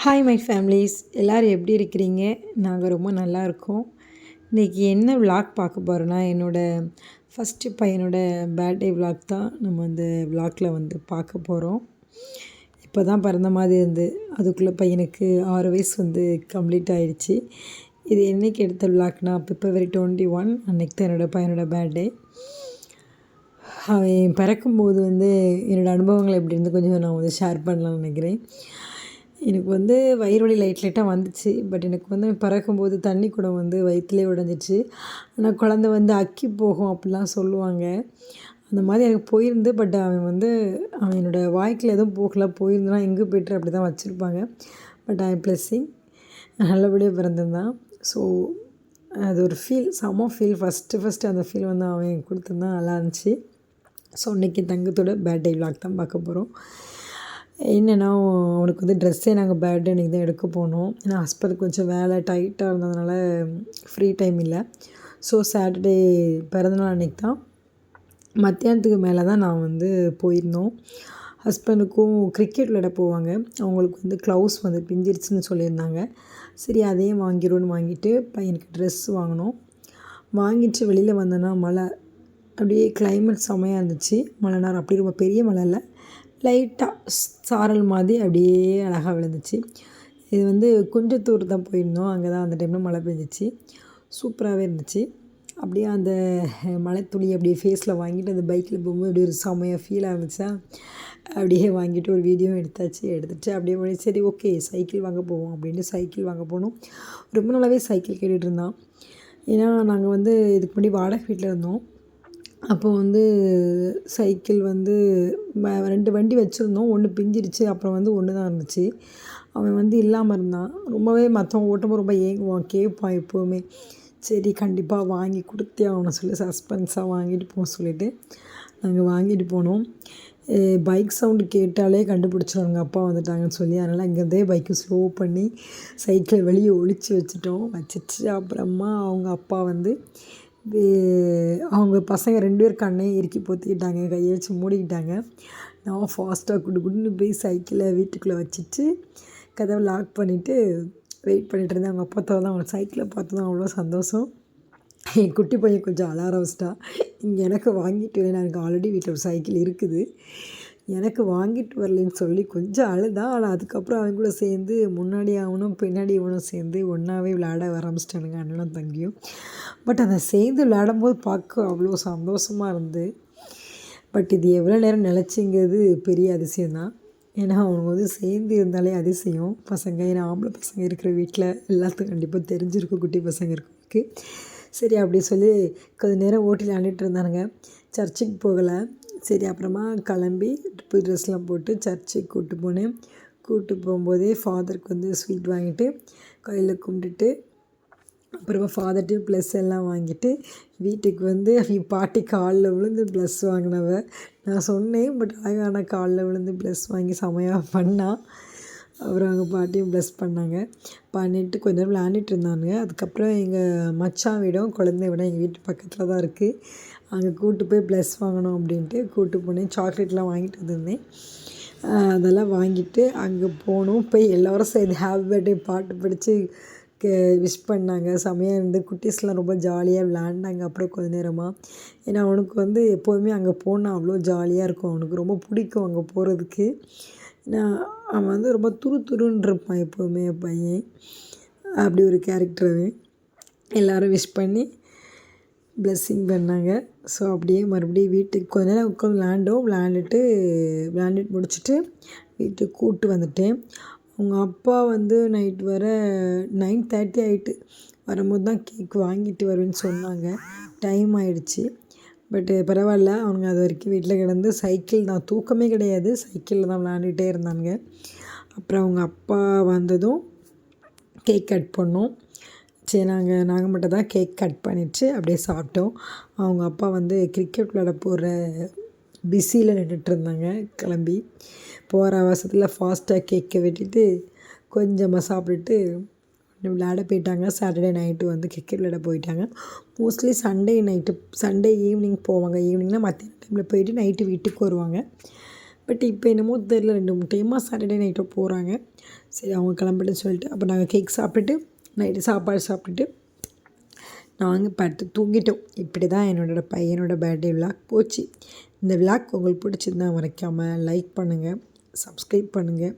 Hi my families, எல்லோரும் எப்படி இருக்கிறீங்க? நாங்கள் ரொம்ப நல்லா இருக்கோம். இன்றைக்கி என்ன விலாக் பார்க்க போகிறோன்னா, என்னோடய ஃபஸ்ட்டு பையனோட பர்த்டே விலாக் தான் நம்ம அந்த விலாகில் பார்க்க போகிறோம். இப்போ தான் பிறந்த மாதிரி இருந்து அதுக்குள்ளே பையனுக்கு 6 வயசு கம்ப்ளீட் ஆகிடுச்சு. இது என்றைக்கு எடுத்த விலாக்னா February 21 அன்றைக்கி தான் என்னோடய பையனோட பர்த்டே. அவன் பிறக்கும்போது என்னோடய அனுபவங்கள் எப்படி இருந்து கொஞ்சம் நான் ஷேர் பண்ணலாம்னு நினைக்கிறேன். எனக்கு வயிறு வலி லைட்டாக வந்துச்சு. பட் எனக்கு பிறக்கும்போது தண்ணி குடம் வயிற்றுலே உடைஞ்சிச்சு. ஆனால் குழந்த அக்கி போகும் அப்படிலாம் சொல்லுவாங்க. அந்த மாதிரி எனக்கு போயிருந்து. பட் அவன் என்னோடய வாய்க்கில் எதுவும் போயிருந்தனா இன்குபேட்டர் அப்படி தான் வச்சுருப்பாங்க. பட் ஐ பிளெஸ்ஸிங் நல்லபடியாக பிறந்திருந்தான். ஸோ அது ஒரு செம ஃபீல். ஃபஸ்ட்டு அந்த ஃபீல் அவன் கொடுத்துருந்தான், நல்லா இருந்துச்சு. ஸோ இன்றைக்கி தங்கத்தோட பர்த்டே விலாக் தான் பார்க்க போகிறோம். என்னென்னா அவனுக்கு ட்ரெஸ்ஸே நாங்கள் பர்த்டே அன்றைக்கி தான் எடுக்க போனோம். ஏன்னா ஹஸ்பண்டுக்கு கொஞ்சம் வேலை டைட்டாக இருந்ததுனால ஃப்ரீ டைம் இல்லை. ஸோ சாட்டர்டே பிறந்தநாள் அன்றைக்கி தான் மத்தியானத்துக்கு மேலே தான் நான் போயிருந்தோம். ஹஸ்பண்டுக்கும் கிரிக்கெட் விளையாட போவாங்க. அவங்களுக்கு க்ளவுஸ் பிஞ்சிருச்சுன்னு சொல்லியிருந்தாங்க. சரி அதையும் வாங்கிடுவோன்னு வாங்கிட்டு பையனுக்கு ட்ரெஸ் வாங்கினோம். வாங்கிட்டு வெளியில் வந்தோன்னா மழை, அப்படியே கிளைமேட் செம்மையாக இருந்துச்சு. மழை நேரம் அப்படி ரொம்ப பெரிய மழை இல்லை, லைட்டாக சாரல் மாதிரி அப்படியே அழகாக விழுந்துச்சு. இது குன்றத்தூர் தான் போயிருந்தோம். அங்கே தான் அந்த டைமில் மழை பெஞ்சிச்சு. சூப்பராகவே இருந்துச்சு. அப்படியே அந்த மழை துளி அப்படியே ஃபேஸில் வாங்கிட்டு அந்த பைக்கில் போகும்போது அப்படியே ஒரு செம்மையாக ஃபீலாக இருந்துச்சா, அப்படியே வாங்கிட்டு ஒரு வீடியோ எடுத்துகிட்டு அப்படியே சரி ஓகே சைக்கிள் வாங்க போவோம் அப்படின்ட்டு சைக்கிள் வாங்க போனோம். ரொம்ப நாளாகவே சைக்கிள் கேட்டுகிட்டு இருந்தான். ஏன்னா நாங்கள் இதுக்கு முன்னாடி வாடகை வீட்டில் இருந்தோம். அப்போ சைக்கிள் 2 வண்டி வச்சுருந்தோம். 1 பிஞ்சிருச்சு. அப்புறம் 1 தான் இருந்துச்சு. அவன் இல்லாமல் இருந்தான். ரொம்பவே மற்றவங்க ஓட்டும்போது ரொம்ப ஏங்குவான், கேட்பான் எப்போவுமே. சரி கண்டிப்பாக வாங்கி கொடுத்தே ஆகணும் சொல்லி சஸ்பென்ஸாக வாங்கிட்டு போக சொல்லிவிட்டு நாங்கள் வாங்கிட்டு போனோம். பைக் சவுண்டு கேட்டாலே கண்டுபிடிச்சிடுவாங்க அப்பா வந்துட்டாங்கன்னு சொல்லி. அதனால் அங்கேருந்தே பைக்கு ஸ்லோ பண்ணி சைக்கிளை வெளியே ஒழிச்சு வச்சுட்டு அப்புறமா அவங்க அப்பா அவங்க பசங்க 2 பேர் கண்ணையும் இறுக்கி பொத்திக்கிட்டாங்க, கையை வச்சு மூடிக்கிட்டாங்க. நான் ஃபாஸ்ட்டாக குடுன்னு போய் சைக்கிளை வீட்டுக்குள்ளே வச்சுட்டு கதவை லாக் பண்ணிவிட்டு வெயிட் பண்ணிகிட்டு இருந்தேன். அவங்க அப்பா தான் அவங்க சைக்கிளை பார்த்து தான் அவ்வளோ சந்தோஷம். என் குட்டி பையன் கொஞ்சம் அழ ஆரம்பிச்சிட்டா. இங்கே எனக்கு வாங்கிட்டு வரல, எனக்கு ஆல்ரெடி வீட்டில் ஒரு சைக்கிள் இருக்குது, எனக்கு வாங்கிட்டு வரலன்னு சொல்லி கொஞ்சம் அழுதான். ஆனால் அதுக்கப்புறம் அவங்க கூட சேர்ந்து முன்னாடி அவனும் பின்னாடி இவனும் சேர்ந்து ஒன்றாவே விளையாட ஆரம்பிச்சிட்டானுங்க, அண்ணனும் தங்கியும். பட் அதை சேர்ந்து விளையாடும்போது பார்க்க அவ்வளோ சந்தோஷமாக இருந்து. பட் இது எவ்வளோ நேரம் நிலச்சிங்கிறது பெரிய அதிசயம்தான். ஏன்னா அவங்க சேர்ந்து இருந்தாலே அதிசயம் பசங்க. ஏன்னா ஆம்பளை பசங்க இருக்கிற வீட்டில் எல்லாத்துக்கும் கண்டிப்பாக தெரிஞ்சிருக்கும் குட்டி பசங்க இருக்கிறதுக்கு. சரி அப்படி சொல்லி கொஞ்சம் நேரம் ஓட்டி விளையாண்டுட்டு இருந்தானுங்க. சர்ச்சுக்கு போகலை. சரி அப்புறமா கிளம்பி புது ட்ரெஸ்லாம் போட்டு சர்ச்சுக்கு கூப்பிட்டு போகும்போதே ஃபாதருக்கு ஸ்வீட் வாங்கிட்டு கையில் கும்பிட்டுட்டு அப்புறமா ஃபாதர்கிட்டையும் ப்ளஸ் எல்லாம் வாங்கிட்டு வீட்டுக்கு அவங்க பாட்டி காலில் விழுந்து ப்ளஸ் வாங்கினவ நான் சொன்னேன். பட் அழகான காலில் விழுந்து ப்ளஸ் வாங்கி செமையாக பண்ணான். அப்புறம் அவங்க பாட்டியும் ப்ளஸ் பண்ணிவிட்டு கொஞ்ச நேரம் விளையாண்டுட்டு இருந்தானுங்க. அதுக்கப்புறம் எங்கள் மச்சான் வீடும் குழந்தை விட எங்கள் வீட்டு பக்கத்தில் தான் இருக்குது. அங்கே கூப்பிட்டு போய் ப்ளஸ் வாங்கணும் அப்படின்ட்டு கூப்பிட்டு போனேன். சாக்லேட்லாம் வாங்கிட்டு வந்திருந்தேன். அதெல்லாம் வாங்கிட்டு அங்கே போனோம். போய் எல்லோரும் சேர்ந்து ஹாப்பி பர்த்டே பாட்டு படித்து விஷ் பண்ணாங்க. செமையாக குட்டீஸ்லாம் ரொம்ப ஜாலியாக விளையாண்டாங்க. அப்புறம் கொஞ்ச நேரமாக ஏன்னா அவனுக்கு எப்போதுமே அங்கே போனால் அவ்வளோ ஜாலியாக இருக்கும். அவனுக்கு ரொம்ப பிடிக்கும் அங்கே போகிறதுக்கு. ஏன்னா அவன் ரொம்ப துருன்னு இருப்பான் எப்போதுமே பையன். அப்படி ஒரு கேரக்டர் அவன். எல்லோரும் விஷ் பண்ணி ப்ளெஸ்ஸிங் பண்ணாங்க. ஸோ அப்படியே மறுபடியும் வீட்டுக்கு கொஞ்ச நேரம் உட்காந்து விளையாண்டுட்டு முடிச்சுட்டு வீட்டுக்கு கூப்பிட்டு வந்துட்டேன். அவங்க அப்பா நைட் வர 9:30 ஆகிட்டு வரும்போது தான் கேக் வாங்கிட்டு வருவேன்னு சொன்னாங்க. டைம் ஆகிடுச்சி. பட்டு பரவாயில்ல, அவங்க அது வரைக்கும் வீட்டில் கிடந்து சைக்கிள் தான், தூக்கமே கிடையாது, சைக்கிளில் தான் விளையாண்டுகிட்டே இருந்தாங்க. அப்புறம் அவங்க அப்பா வந்ததும் கேக் கட் பண்ணோம். சரி நாங்கள் மட்டும் தான் கேக் கட் பண்ணிவிட்டு அப்படியே சாப்பிட்டோம். அவங்க அப்பா கிரிக்கெட் விளையாட போகிற பிஸியில் நின்றுட்டு இருந்தாங்க. கிளம்பி போகிற அவசரத்தில் ஃபாஸ்ட்டாக கேக்கை வெட்டிட்டு கொஞ்சமாக சாப்பிட்டுட்டு விளையாட போயிட்டாங்க. சாட்டர்டே நைட்டு கிரிக்கெட் விளையாட போயிட்டாங்க. மோஸ்ட்லி சண்டே ஈவினிங் போவாங்க. ஈவினிங்னால் மத்தியான டைமில் போயிட்டு நைட்டு வீட்டுக்கு வருவாங்க. பட் இப்போ என்னமோ தெரில 2 3 டைமாக சாட்டர்டே நைட்டோ போகிறாங்க. சரி அவங்க கிளம்பட்டுன்னு சொல்லிட்டு அப்போ நாங்கள் கேக் சாப்பிட்டுட்டு நைட்டு சாப்பாடு சாப்பிட்டுட்டு நாங்கள் படுத்து தூங்கிட்டோம். இப்படி தான் என்னோட பையனோட பர்த்டே விலாக் போச்சு. இந்த விலாக் உங்களுக்கு பிடிச்சிருந்தா மறக்காமல் லைக் பண்ணுங்கள், சப்ஸ்கிரைப் பண்ணுங்கள்.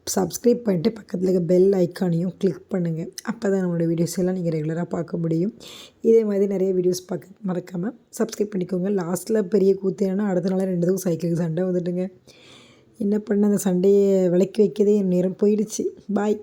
சப்ஸ்கிரைப் பண்ணிட்டு பக்கத்தில் இருக்க பெல் ஐக்கானையும் கிளிக் பண்ணுங்கள். அப்போ தான் நம்மளோட வீடியோஸ் எல்லாம் நீங்கள் ரெகுலராக பார்க்க முடியும். இதே மாதிரி நிறைய வீடியோஸ் பார்க்க மறக்காமல் சப்ஸ்கிரைப் பண்ணிக்கோங்க. லாஸ்ட்டில் பெரிய கூத்து என்னன்னா அடுத்த நாள் 2 சைக்கிளுக்கு சண்டை வந்துட்டுங்க. என்ன பண்ண அந்த சண்டையை விலக்கி வைக்கதே என் நேரம் போயிடுச்சு. பாய்.